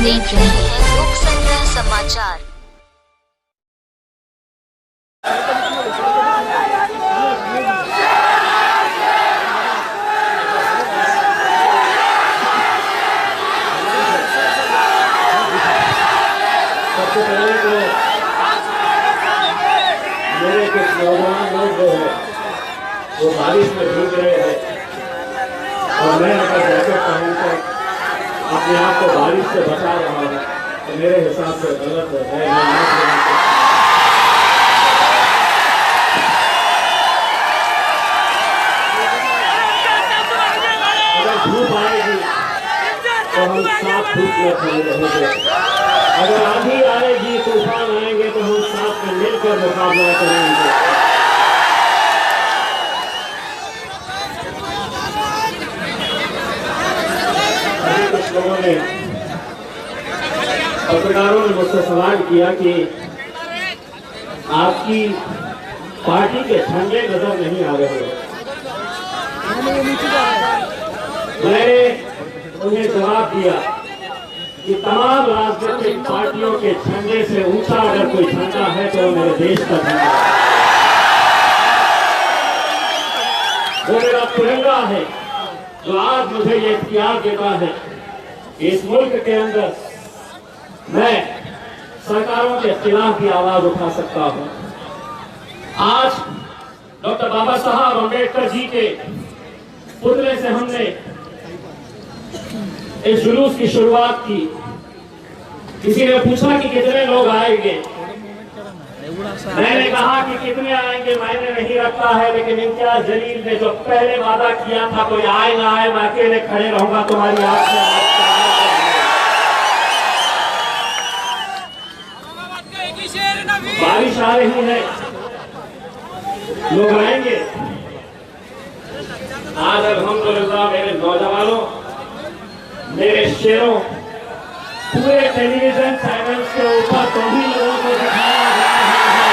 देख रहे हैं लोक संग्रह समाचार। सबसे पहले तो मेरे कुछ नौजवान लोग जो है वो बारिश में भीग रहे हैं और मैं अगर जैकेट पहनकर अपने आप को बारिश से बचा रहा हूँ तो मेरे हिसाब से गलत है। अगर धूप आएगी तो हम साथ धूप में खड़े रहेंगे, अगर आंधी आएगी तूफान आएंगे तो हम साथ में मिलकर मुकाबला करेंगे। कुछ लोगों ने पत्रकारों ने मुझसे सवाल किया कि आपकी पार्टी के झंडे नजर नहीं आ रहे। मैंने उन्हें जवाब दिया कि तमाम राजनीतिक पार्टियों के झंडे से ऊंचा अगर कोई झंडा है तो मेरे देश का झंडा है, वो मेरा तिरंगा है जो आज मुझे ये इख्तियार देता है कि इस मुल्क के अंदर मैं सरकारों के खिलाफ भी आवाज उठा सकता हूं। आज डॉक्टर बाबा साहब अम्बेडकर जी के पुतले से हमने इस जुलूस की शुरुआत की। किसी ने पूछा कि कितने लोग आएंगे, मैंने कहा कि कितने आएंगे मैंने नहीं रखा है, लेकिन इम्तियाज जलील ने जो पहले वादा किया था कोई आए ना आए मैं अकेले खड़े रहूंगा तुम्हारी आंख में। बारिश आ रही है, लोग आएंगे। आज अल्हम्दुलिल्लाह मेरे नौजवानों, मेरे शेरों, पूरे टेलीविजन चैनल्स के ऊपर तुम्हीं लोगों को दिखाया जा रहा है।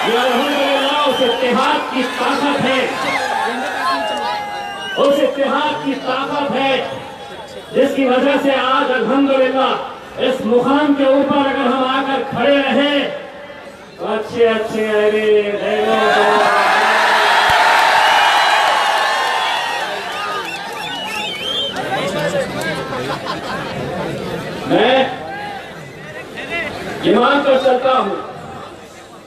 ये अल्हम्दुलिल्लाह उस इत्तेहाद की ताकत है, उस इत्तेहाद की ताकत है जिसकी वजह से आज अल्हम्दुलिल्लाह इस मुकाम के ऊपर अगर हम आकर खड़े रहे तो अच्छे मैं ये मानकर चलता हूं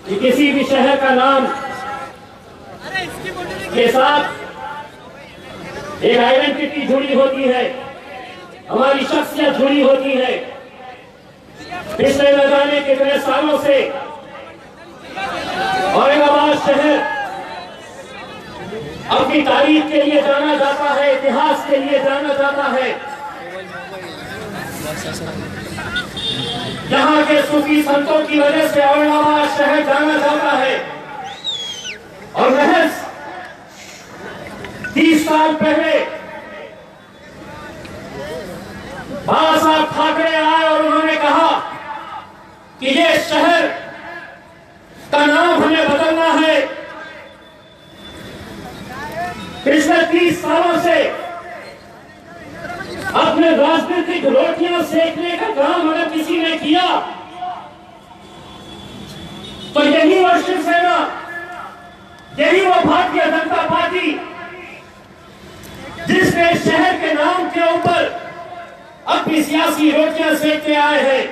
कि किसी भी शहर का नाम के साथ एक आइडेंटिटी जुड़ी होती है, हमारी शख्सियत जुड़ी होती है। पिछले न जाने कितने सालों से औरंगाबाद शहर अपनी तारीख के लिए जाना जाता है, इतिहास के लिए जाना जाता है। यहाँ के सूफी संतों की वजह से औरंगाबाद शहर जाना जाता है। और महज 30 साल पहले बाबा साहब ठाकरे आए और उन्होंने कहा कि ये शहर का नाम हमें बदलना है। पिछले 30 सालों से अपने राजनीतिक रोटियां सेकने का काम अगर किसी ने किया तो यही वो शिवसेना, यही वो भारतीय जनता पार्टी जिसने शहर के नाम के ऊपर अपनी सियासी रोटियां सेकते आए हैं।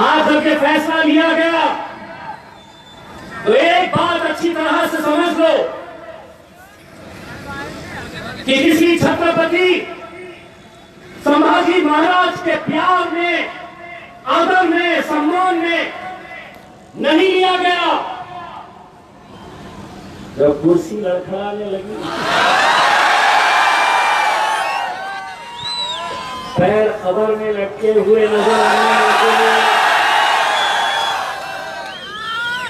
आज जब ये फैसला लिया गया तो एक बात अच्छी तरह से समझ लो कि किसी छत्रपति संभाजी महाराज के प्यार में, आदर में, सम्मान में नहीं लिया गया। जब कुर्सी लड़खड़ाने लगी, पैर खबर में लटके हुए नजर आने लगे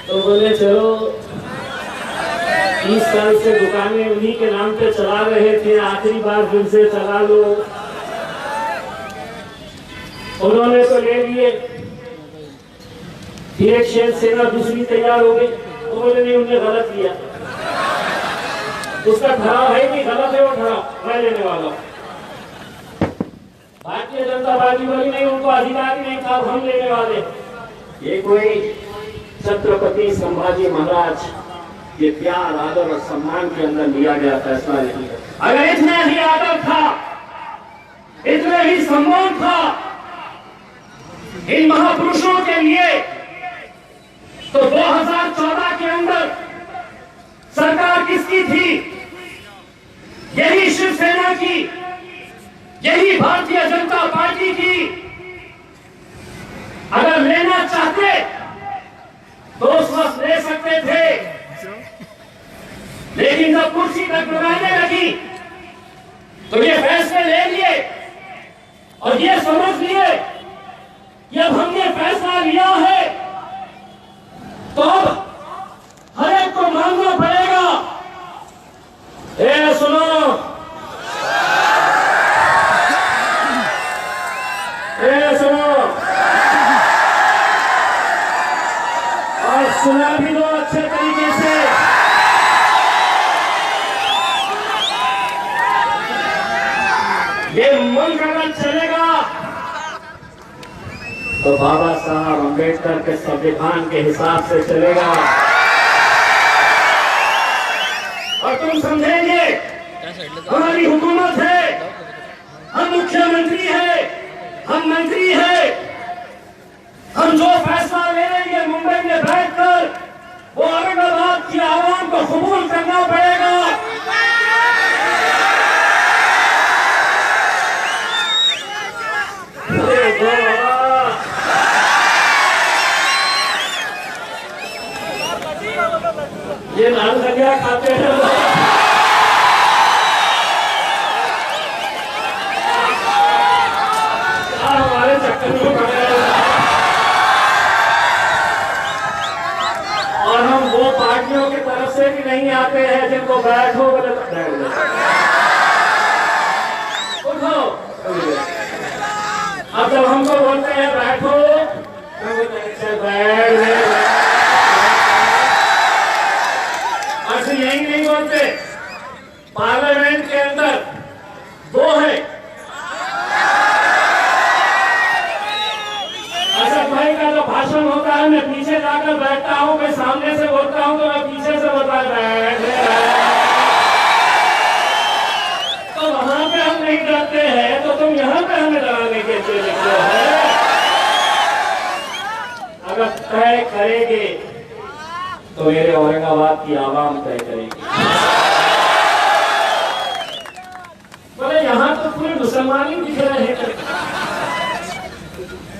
तो बोले चलो 30 साल से दुकानें उन्हीं के नाम पे चला रहे थे, आखिरी बार फिर से चला लो। उन्होंने तो ले लिए, फिर एक शेर सेना दूसरी तैयार हो गई तो बोले नहीं उन्हें गलत किया। उसका ठहराव है कि गलत है, वो ठहराव मैं लेने वाला हूं। भारतीय जनता पार्टी वाली नहीं, उनको अधिकार नहीं था, हम लेने वाले। ये कोई छत्रपति संभाजी महाराज के प्यार, आदर और सम्मान के अंदर लिया गया फैसला नहीं है। अगर इतना ही आदर था, इतना ही सम्मान था इन महापुरुषों के लिए, तो 2014 के अंदर सरकार किसकी थी? यही शिवसेना की, यही भारतीय जनता पार्टी की। अगर लेना चाहते तो उस वक्त ले सकते थे, लेकिन जब कुर्सी तक लगाने लगी तो ये फैसले ले लिए और ये समझ लिए कि अब हमने फैसला लिया है तो अब हर एक को मानना पड़ेगा। ए सुनो, ए सुनो, और सुना भी दो अच्छे तरीके से। ये मुल्क अगर चलेगा तो बाबा साहब अम्बेडकर के संविधान के हिसाब से चलेगा। और तुम समझेंगे हमारी हुकूमत है, हम मुख्यमंत्री है, हम मंत्री है, हम जो फैसला ले लेंगे मुंबई में बैठकर वो औरंगाबाद की आवाम को कबूल करना पड़ेगा। ये लाल संज्ञा खाते हैं, हमारे चक्कर में पड़े और हम वो पार्टियों की तरफ से भी नहीं आते हैं जिनको बैठो बोले तो बैठ जाओ, उठो। अब जब हमको बोलते हैं बैठो तो बैठ गए। ऐसे यही नहीं बोलते, पार्लियामेंट के अंदर दो है। असद भाई का जो भाषण होता है मैं पीछे जाकर बैठता हूँ, मैं सामने से बोलता हूँ तो मैं पीछे से बोलता बैठ। तो वहां पे हम नहीं डरते हैं तो तुम यहाँ पे हमें डराने के लिए लिखते हो। अगर तय करेंगे तो मेरे औरंगाबाद की आवाम तय करेगी। बोले यहाँ तो पूरे मुसलमान ही दिख रहे हैं,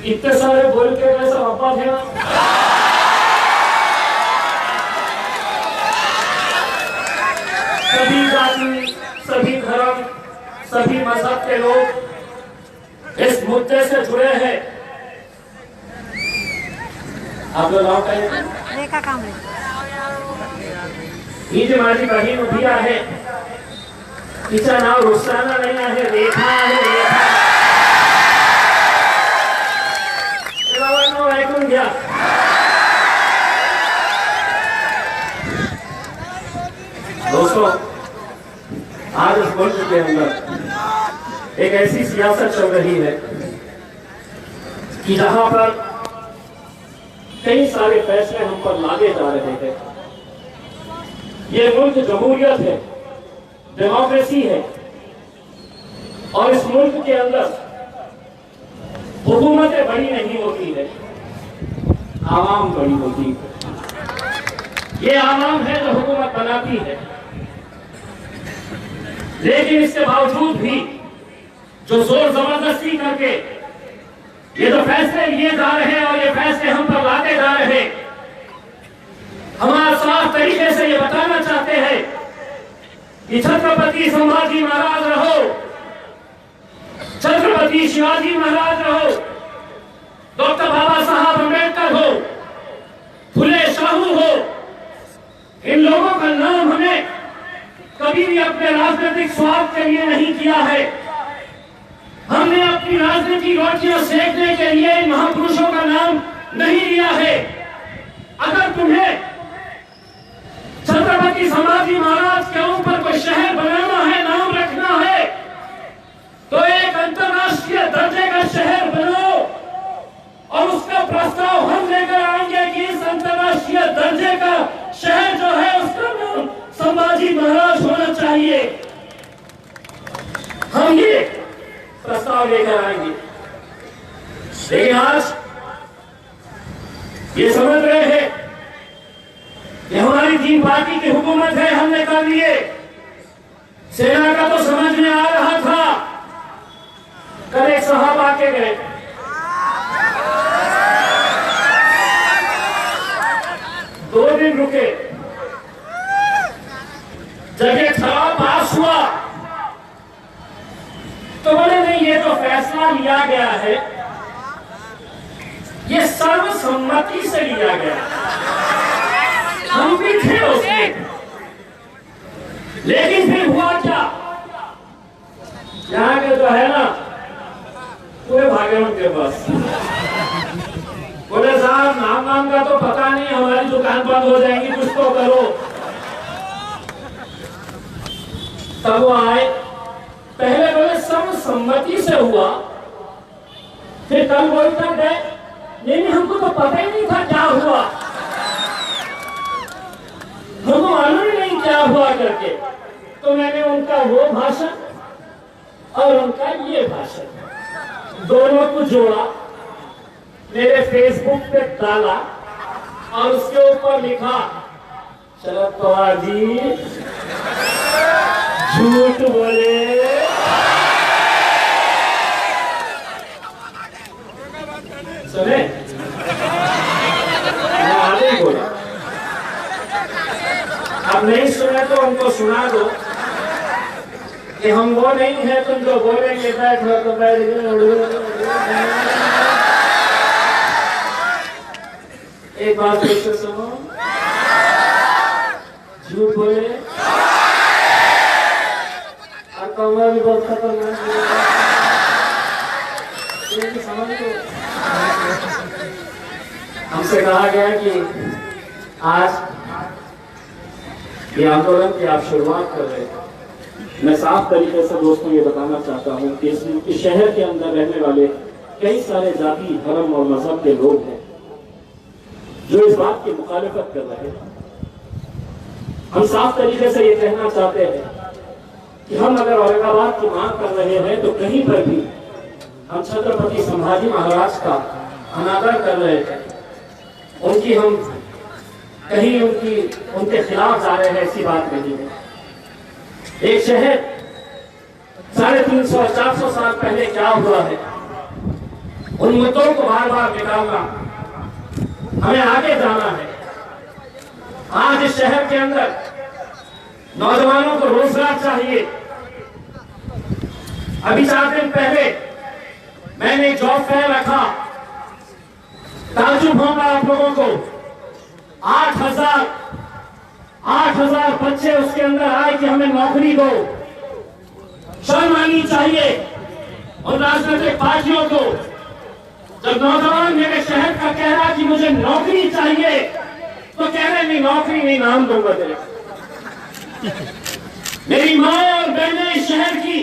इतने सारे बोल के गए, सब अब्बा थे ना। सभी जाति, सभी धर्म, सभी मजहब के लोग इस मुद्दे से जुड़े हैं। आप लोग नाम कहें काम जे माझी बहीण उभी आहे, तिचं नाव रुस्ताना नाही आहे, रेखा आहे। रेखा ऐकून घ्या। दोस्तों, आज इस मुल्क के अंदर एक ऐसी सियासत चल रही है कि जहां पर कई सारे फैसले हम पर लादे जा रहे हैं। ये मुल्क जमहूरियत है, डेमोक्रेसी है और इस मुल्क के अंदर हुकूमतें बड़ी नहीं होती है, आवाम बड़ी होती है। ये आवाम है जो हुकूमत बनाती है, लेकिन इसके बावजूद भी जो जोर जबरदस्ती करके ये जो फैसले लिए जा रहे हैं और ये फैसले हम पर लाते जा रहे हैं, हमारा साफ तरीके से ये बताना चाहते हैं कि छत्रपति संभाजी महाराज रहो, छत्रपति शिवाजी महाराज रहो, डॉक्टर बाबा साहब अम्बेडकर हो, फुले शाहू हो, इन लोगों का नाम हमें कभी भी अपने राजनीतिक स्वार्थ के लिए नहीं किया है। हमने अपनी राजनीतिक रोटियां सेकने के लिए इन महापुरुषों का नाम नहीं लिया है। अगर तुम्हें छत्रपति संभाजी महाराज के ऊपर कोई प्रस्ताव लेकर आएंगे। लेकिन आज ये समझ रहे हैं कि हमारी 3 पार्टी की हुकूमत है, हमने कर लिए। सेना का तो समझ में आ रहा था। कल एक साहब आके गए, दो दिन रुके, जब ये ठराव पास हुआ तो बोले नहीं, ये तो फैसला लिया गया है, ये सर्वसम्मति से लिया गया। हम भी थे उसमें, लेकिन फिर हुआ क्या, यहाँ के जो है ना पूरे भागे उनके पास। बोले साहब नाम का तो पता नहीं, हमारी दुकान बंद हो जाएंगी, कुछ तो करो। तब वो आए, पहले बोले सर्वसम्मति से हुआ, फिर कल बोलते गए नहीं हमको तो पता ही नहीं था क्या हुआ, हमको मालूम ही नहीं क्या हुआ करके। तो मैंने उनका वो भाषण और उनका ये भाषण दोनों को जोड़ा, मेरे फेसबुक पे डाला और उसके ऊपर लिखा, शरद पवार जी झूठ बोले। सुने, मैं आगे ही बोला, अब नहीं सुने तो उनको सुना दो कि हम वो नहीं है, तुम जो बोलेंगे बैठो तो बैठ गए। एक बात फिर से सुनो, झूठ बोले और कौवा भी बहुत खतरनाक है, समझ लो। हमसे कहा गया कि आज ये आंदोलन की आप शुरुआत कर रहे हैं। मैं साफ तरीके से दोस्तों ये बताना चाहता हूँ कि इस शहर के अंदर रहने वाले कई सारे जाति, धर्म और मजहब के लोग हैं जो इस बात की मुखालिफत कर रहे हैं। हम साफ तरीके से ये कहना चाहते हैं कि हम अगर औरंगाबाद की मांग कर रहे हैं तो कहीं पर भी हम छत्रपति संभाजी महाराज का अनादर कर रहे हैं, उनकी हम कहीं उनके खिलाफ जा रहे हैं, ऐसी बात नहीं है। एक शहर 350-400 साल पहले क्या हुआ है, उन मुद्दों को बार बार निकालना, हमें आगे जाना है। आज इस शहर के अंदर नौजवानों को रोजगार चाहिए। अभी 4 दिन पहले मैंने एक जॉब फेयर रखा, ताजुब होगा आप लोगों को, 8,000 बच्चे उसके अंदर आए कि हमें नौकरी दो। शर्म आनी चाहिए और राजनीतिक पार्टियों को, जब नौजवान मेरे शहर का कह रहा कि मुझे नौकरी चाहिए तो कह रहे नहीं नौकरी नहीं, नाम दूंगा तेरे। मेरी माँ और बहनें इस शहर की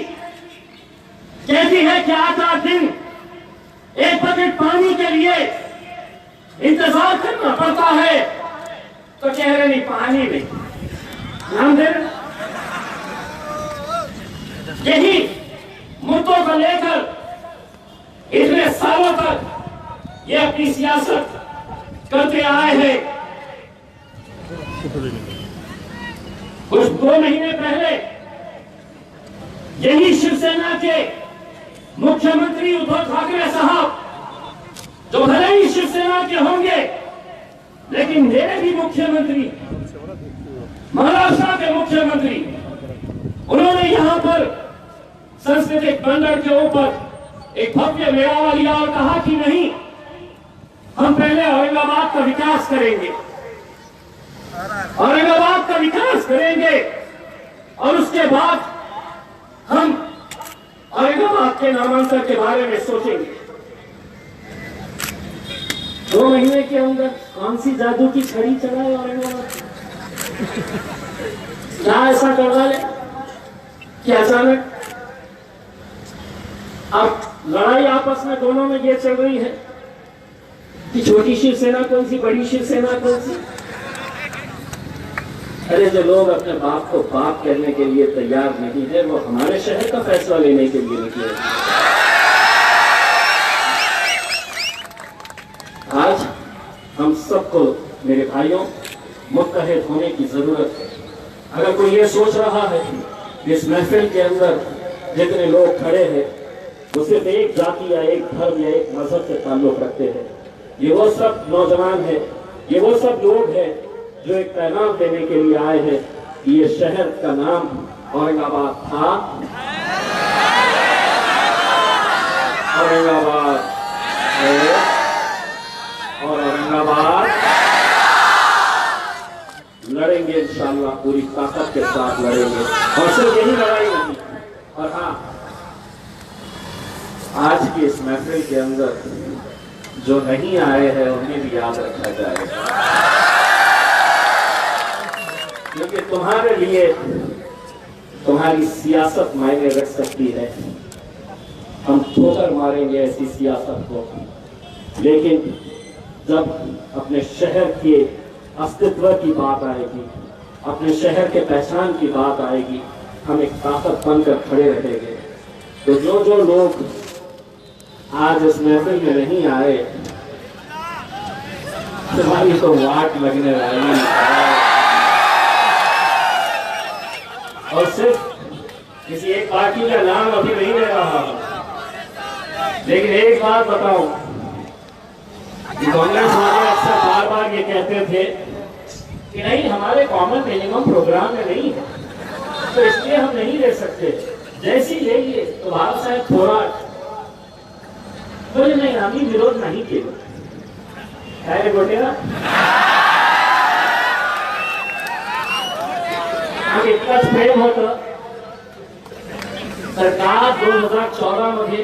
कहती है कि 8 दिन एक बकेट पानी के लिए इंतजार करना पड़ता है, तो कह रहे नहीं पानी नहीं, नाम दे। यही मुद्दों को लेकर इतने सालों तक ये अपनी सियासत करते आए हैं। कुछ 2 महीने पहले यही शिवसेना के मुख्यमंत्री उद्धव ठाकरे साहब, जो भले ही शिवसेना के होंगे लेकिन मेरे भी मुख्यमंत्री, महाराष्ट्र के मुख्यमंत्री, उन्होंने यहां पर सांस्कृतिक मंडल के ऊपर एक भव्य मेला लिया और कहा कि नहीं, हम पहले औरंगाबाद का विकास करेंगे, औरंगाबाद का विकास करेंगे और उसके बाद हम औरंगाबाद के नामांकन के बारे में सोचेंगे। 2 महीने के अंदर कौन सी जादू की छड़ी चलाए औरंगाबाद, क्या ऐसा कर डाले कि अचानक अब लड़ाई आपस में दोनों में ये चल रही है कि छोटी शिवसेना कौन सी, बड़ी शिवसेना कौन सी। अरे जो लोग अपने बाप को बाप कहने के लिए तैयार नहीं है, वो हमारे शहर का फैसला लेने के लिए निकले। आज हम सबको मेरे भाइयों मुत्तहिद होने की जरूरत है। अगर कोई ये सोच रहा है कि इस महफिल के अंदर जितने लोग खड़े हैं वो सिर्फ एक जाति या एक धर्म या एक मजहब से ताल्लुक रखते हैं, ये वो सब नौजवान हैं, ये वो सब लोग हैं जो एक पैगाम देने के लिए आए हैं कि ये शहर का नाम औरंगाबाद था, औरंगाबाद है और औरंगाबाद लड़ेंगे इंशाअल्लाह, पूरी ताकत के साथ लड़ेंगे। और सिर्फ यही लड़ाई नहीं, और हाँ, आज की इस महफिल के अंदर जो नहीं आए हैं उन्हें भी याद रखा जाए, क्योंकि तुम्हारे लिए तुम्हारी सियासत मायने रख सकती है। हम ठोकर मारेंगे ऐसी सियासत को, लेकिन जब अपने शहर के अस्तित्व की बात आएगी, अपने शहर के पहचान की बात आएगी, हम एक ताकत बनकर खड़े रहेंगे। तो जो जो लोग आज इस महफिल में नहीं आए, तुम्हारी तो वाट लगने वाली है। और सिर्फ किसी एक पार्टी का नाम अभी नहीं ले रहा, लेकिन एक बात बताऊं, कांग्रेस वाले अक्सर बार बार ये कहते थे कि नहीं, हमारे कॉमन मिनिमम प्रोग्राम में नहीं है, तो इसलिए हम नहीं ले सकते। जैसी ले लिए तो बाबा साहेब थोड़ा मुझे नहीं, हामी विरोध नहीं किया, खैर बोटे ना इतकाच प्रेम होतं। सरकार 2014 मध्ये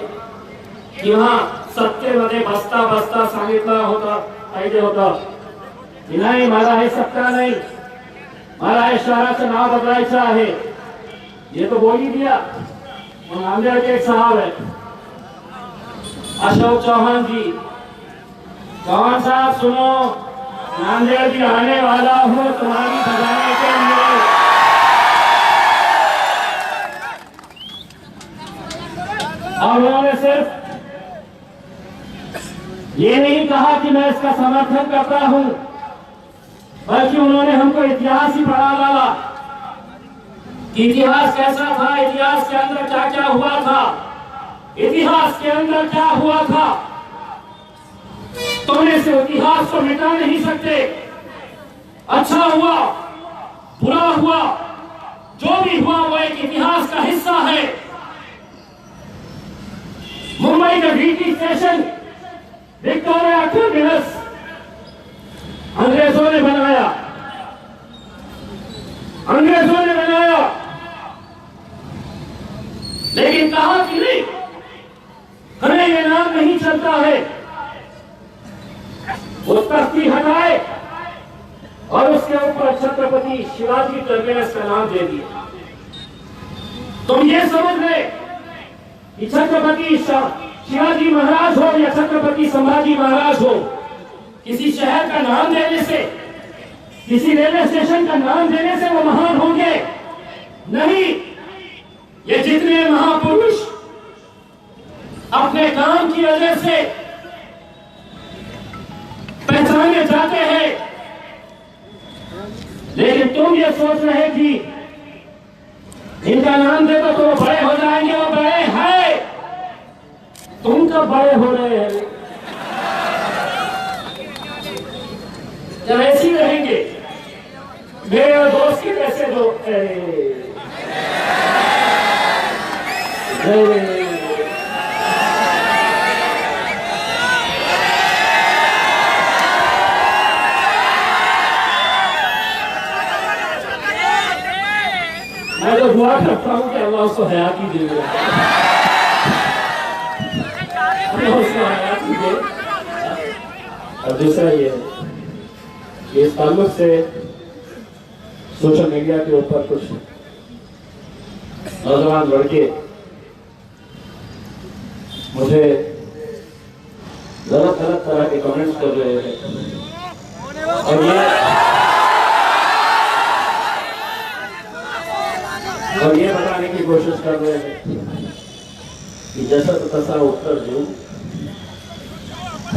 किंवा सत्तेमध्ये बसता बसता सांगितलं होतं, पाहिजे होतं की नाही, मला हे सत्ता नाही, मला हे शहराचं नाव बदलायचं आहे, ये तो बोल ही दिया। नांदेड़ के एक साहब है अशोक चौहान जी, चौहान साहब सुनो, नांदेड़ भी आने वाला हूँ तुम्हारी बजाने के लिए। और उन्होंने सिर्फ ये नहीं कहा कि मैं इसका समर्थन करता हूं, बल्कि उन्होंने हमको इतिहास ही पढ़ा डाला कि इतिहास कैसा था, इतिहास के अंदर क्या क्या हुआ था, इतिहास के अंदर क्या हुआ था। तुमने से इतिहास को मिटा नहीं सकते। अच्छा हुआ, बुरा हुआ, जो भी हुआ वो एक इतिहास का हिस्सा है। मुंबई का डीटी स्टेशन विक्टोरिया टर्मिनस अंग्रेजों ने बनाया, अंग्रेजों ने बनाया, लेकिन कहा कि नहीं, हमें ये नाम नहीं चलता है। वो तख्ती हटाए और उसके ऊपर छत्रपति शिवाजी टर्मिनस का नाम दे दिया। तुम ये समझ रहे कि छत्रपति शिवाजी महाराज हो या छत्रपति संभाजी महाराज हो, किसी शहर का नाम देने से, किसी रेलवे स्टेशन का नाम देने से वो महान होंगे? नहीं। ये जितने महापुरुष अपने काम की वजह से पहचाने जाते हैं, लेकिन तुम ये सोच रहे कि इनका नाम दे तो वो बड़े हो जाएंगे, वो बड़े हैं। तुम कब बड़े हो रहे हैं? जब ऐसे ही रहेंगे मेरे और दोस्त के जैसे जो मैं तो दुआ करता हूँ कि अल्लाह उसको हयात ही दे, उसको हयात ही दे। और दूसरा ये है कि इस ताल्लुक से सोशल मीडिया के ऊपर कुछ नौजवान लड़के मुझे गलत गलत तरह के कमेंट्स कर रहे हैं और ये बताने की कोशिश कर रहे हैं कि जैसा तो तसा उत्तर दूं,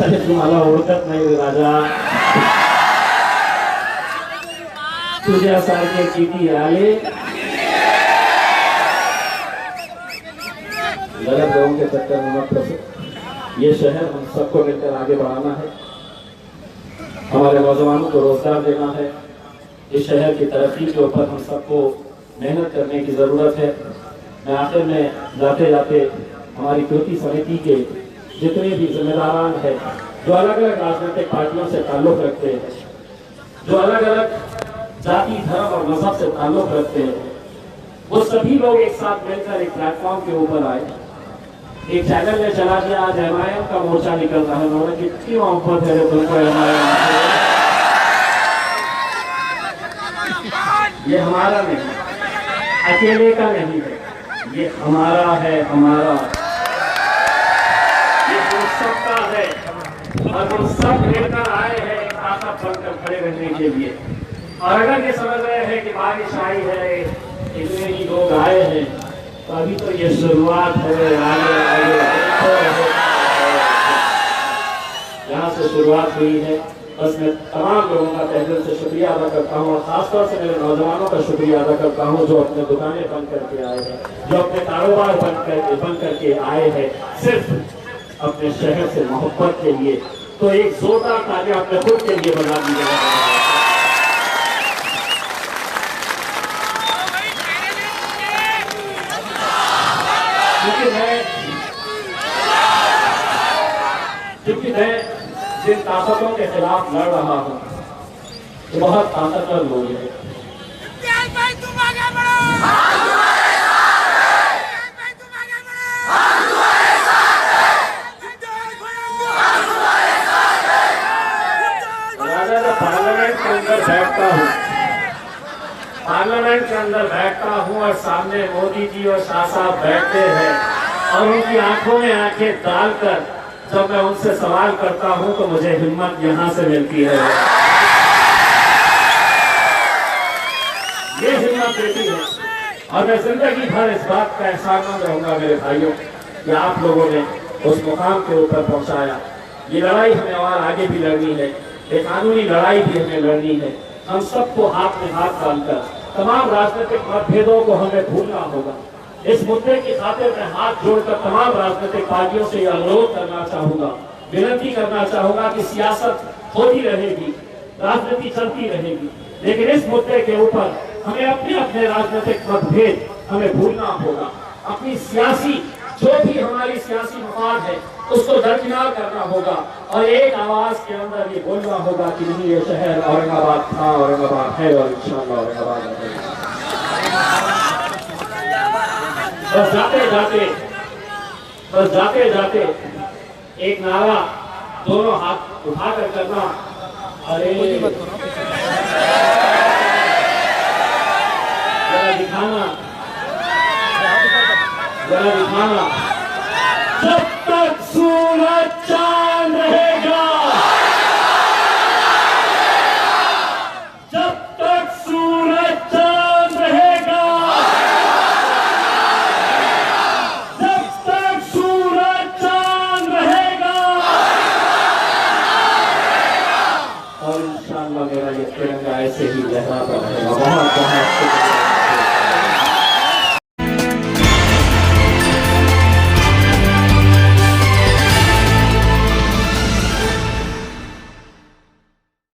अरे तुम्हाला ओळखत नाही राजा, तुझ्यासारखे किती आले, गलत लोगों के चक्कर में मत फंसो। ये शहर हम सबको मिलकर आगे बढ़ाना है, हमारे नौजवानों को रोजगार देना है। इस शहर की तरक्की के ऊपर हम सबको मेहनत करने की जरूरत है। मैं आखिर में जाते जाते हमारी कृति समिति के जितने भी जिम्मेदारान हैं, जो अलग अलग राजनीतिक पार्टियों से ताल्लुक रखते हैं, जो अलग अलग जाति धर्म और मजहब से ताल्लुक रखते हैं, वो सभी लोग एक साथ मिलकर एक प्लेटफॉर्म के ऊपर आए। एक चैनल ने चला दिया, आज एमआईएम का मोर्चा निकल रहा है। उन्होंने कितनी मोहब्बत है तुमको एमआईएम से। ये हमारा नहीं, अकेले का नहीं है, ये हमारा है, हमारा, ये हम सबका है और हम सब मिलकर आए हैं एक ताकत बनकर खड़े रहने के लिए। और अगर ये समझ रहे हैं कि बारिश आई है, इतने ही लोग आए हैं, तो अभी तो ये शुरुआत है। आगे यहाँ से शुरुआत हुई है। बस मैं तमाम लोगों का तहे दिल से शुक्रिया अदा करता हूँ और खासतौर से मेरे नौजवानों का शुक्रिया अदा करता हूँ जो अपने दुकानें बंद करके आए हैं, जो अपने कारोबार बंद करके आए हैं सिर्फ अपने शहर से मोहब्बत के लिए। तो एक जोरदार तालियां अपने खुद के लिए बजा दी जाए। क्योंकि मैं जिन ताकतों के खिलाफ लड़ रहा हूं वो बहुत ताकतवर लोग हैं। राजा जब पार्लियामेंट के अंदर बैठता हूं, पार्लियामेंट के अंदर बैठता हूं और सामने मोदी जी और शाह साहब बैठते हैं और उनकी आंखों में आंखें डालकर जब मैं उनसे सवाल करता हूं तो मुझे हिम्मत यहां से मिलती है। ये हिम्मत देती है और मैं जिंदगी भर इस बात का एहसानमंद रहूंगा मेरे भाइयों कि आप लोगों ने उस मुकाम के ऊपर पहुंचाया। ये लड़ाई हमें और आगे भी लड़नी है, एक कानूनी लड़ाई भी हमें लड़नी है। हम सबको हाथ में हाथ डालकर तमाम राजनीतिक मतभेदों को हमें भूलना होगा। इस मुद्दे की खातिर मैं हाथ जोड़कर तमाम राजनीतिक पार्टियों से यह अनुरोध करना चाहूंगा, विनती करना चाहूंगा कि सियासत होती रहेगी, राजनीति चलती रहेगी, लेकिन इस मुद्दे के ऊपर हमें अपने अपने राजनीतिक मतभेद हमें भूलना होगा। अपनी सियासी जो भी हमारी सियासी मफाद है उसको दरकिनार करना होगा और एक आवाज के अंदर ये बोलना होगा कि नहीं, ये शहर औरंगाबाद था, औरंगाबाद है और इंशाअल्लाह औरंगाबाद रहेगा। बस जाते जाते एक नारा दोनों हाथ उठाकर करना, अरे जरा दिखाना, जब तक सूरज चांद रहेगा, जब तक सूरज चांद रहेगा, जब तक सूरज चांद रहेगा, और इंशाअल्लाह मेरा ये तिरंगा ऐसे ही लहराता रहेगा। बहुत बहुत शुक्रिया।